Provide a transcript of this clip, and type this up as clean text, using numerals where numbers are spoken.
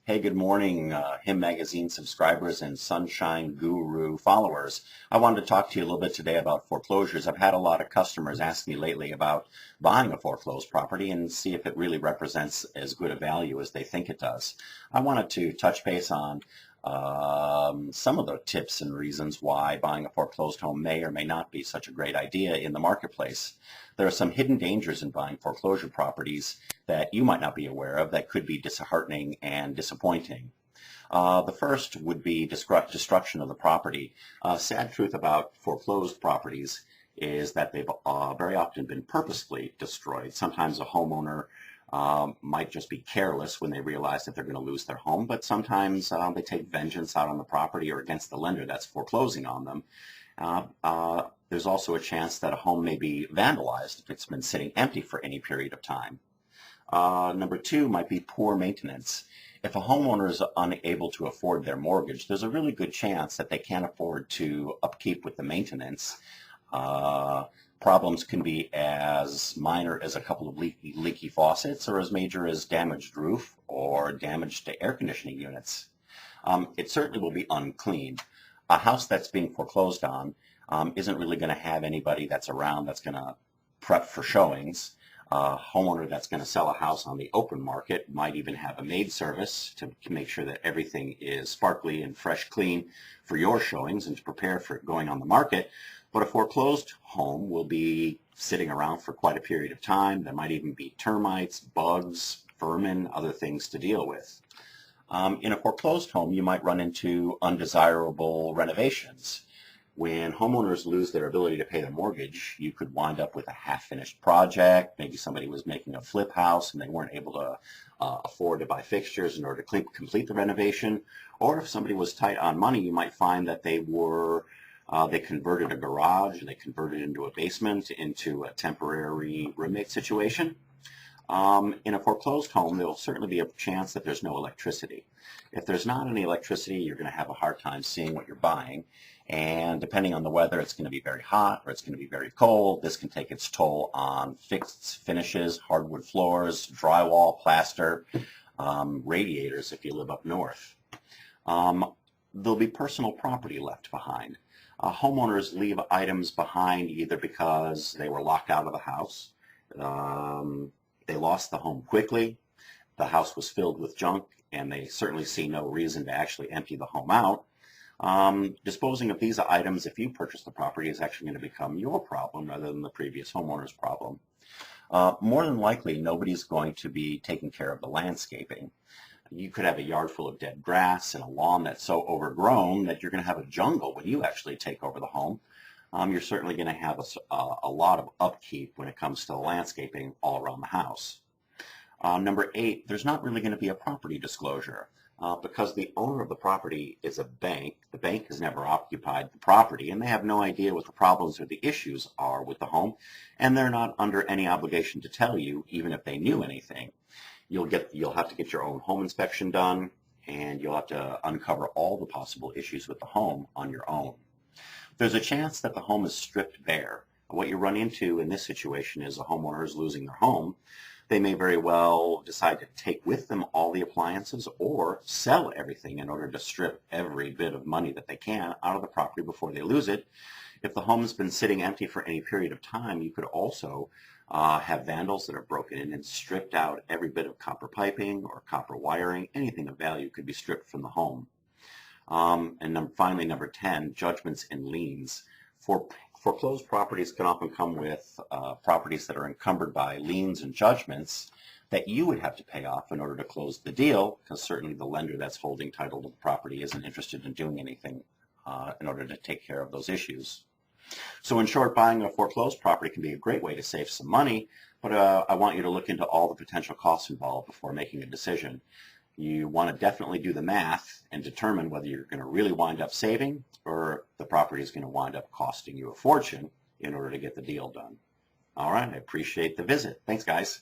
Hey, good morning, Him Magazine subscribers and Sunshine Guru followers. I wanted to talk to you a little bit today about foreclosures. I've had a lot of customers ask me lately about buying a foreclosed property and see if it really represents as good a value as they think it does. I wanted to touch base on some of the tips and reasons why buying a foreclosed home may or may not be such a great idea in the marketplace. There are some hidden dangers in buying foreclosure properties that you might not be aware of that could be disheartening and disappointing. The first would be destruction of the property. Sad truth about foreclosed properties is that they've very often been purposefully destroyed. Sometimes a homeowner might just be careless when they realize that they're going to lose their home, but sometimes they take vengeance out on the property or against the lender that's foreclosing on them. There's also a chance that a home may be vandalized if it's been sitting empty for any period of time. Number two might be poor maintenance. If a homeowner is unable to afford their mortgage, there's a really good chance that they can't afford to upkeep with the maintenance. Problems can be as minor as a couple of leaky faucets or as major as damaged roof or damage to air conditioning units. It certainly will be unclean. A house that's being foreclosed on isn't really going to have anybody that's around that's going to prep for showings. A homeowner that's going to sell a house on the open market might even have a maid service to make sure that everything is sparkly and fresh clean for your showings and to prepare for it going on the market. But a foreclosed home will be sitting around for quite a period of time. There might even be termites, bugs, vermin, other things to deal with. In a foreclosed home, you might run into undesirable renovations. When homeowners lose their ability to pay their mortgage, you could wind up with a half-finished project. Maybe somebody was making a flip house and they weren't able to afford to buy fixtures in order to complete the renovation. Or if somebody was tight on money, you might find that they converted a garage and they converted into a basement into a temporary roommate situation. In a foreclosed home, there will certainly be a chance that there's no electricity. If there's not any electricity, you're going to have a hard time seeing what you're buying. And depending on the weather, it's going to be very hot or it's going to be very cold. This can take its toll on fixed finishes, hardwood floors, drywall, plaster, radiators if you live up north. There'll be personal property left behind. Homeowners leave items behind either because they were locked out of the house, they lost the home quickly, the house was filled with junk, and they certainly see no reason to actually empty the home out. Disposing of these items, if you purchase the property, is actually going to become your problem rather than the previous homeowner's problem. More than likely, nobody's going to be taking care of the landscaping. You could have a yard full of dead grass and a lawn that's so overgrown that you're going to have a jungle when you actually take over the home. You're certainly going to have a lot of upkeep when it comes to the landscaping all around the house. Number 8, there's not really going to be a property disclosure. Because the owner of the property is a bank, the bank has never occupied the property, and they have no idea what the problems or the issues are with the home, and they're not under any obligation to tell you, even if they knew anything. You'll have to get your own home inspection done, and you'll have to uncover all the possible issues with the home on your own. There's a chance that the home is stripped bare. What you run into in this situation is a homeowner is losing their home. They may very well decide to take with them all the appliances or sell everything in order to strip every bit of money that they can out of the property before they lose it. If the home's been sitting empty for any period of time, you could also have vandals that have broken in and stripped out every bit of copper piping or copper wiring. Anything of value could be stripped from the home. And finally, number 10, judgments and liens. Foreclosed properties can often come with properties that are encumbered by liens and judgments that you would have to pay off in order to close the deal, because certainly the lender that's holding title to the property isn't interested in doing anything in order to take care of those issues. So in short, buying a foreclosed property can be a great way to save some money, but I want you to look into all the potential costs involved before making a decision. You want to definitely do the math and determine whether you're going to really wind up saving or the property is going to wind up costing you a fortune in order to get the deal done. All right, I appreciate the visit. Thanks, guys.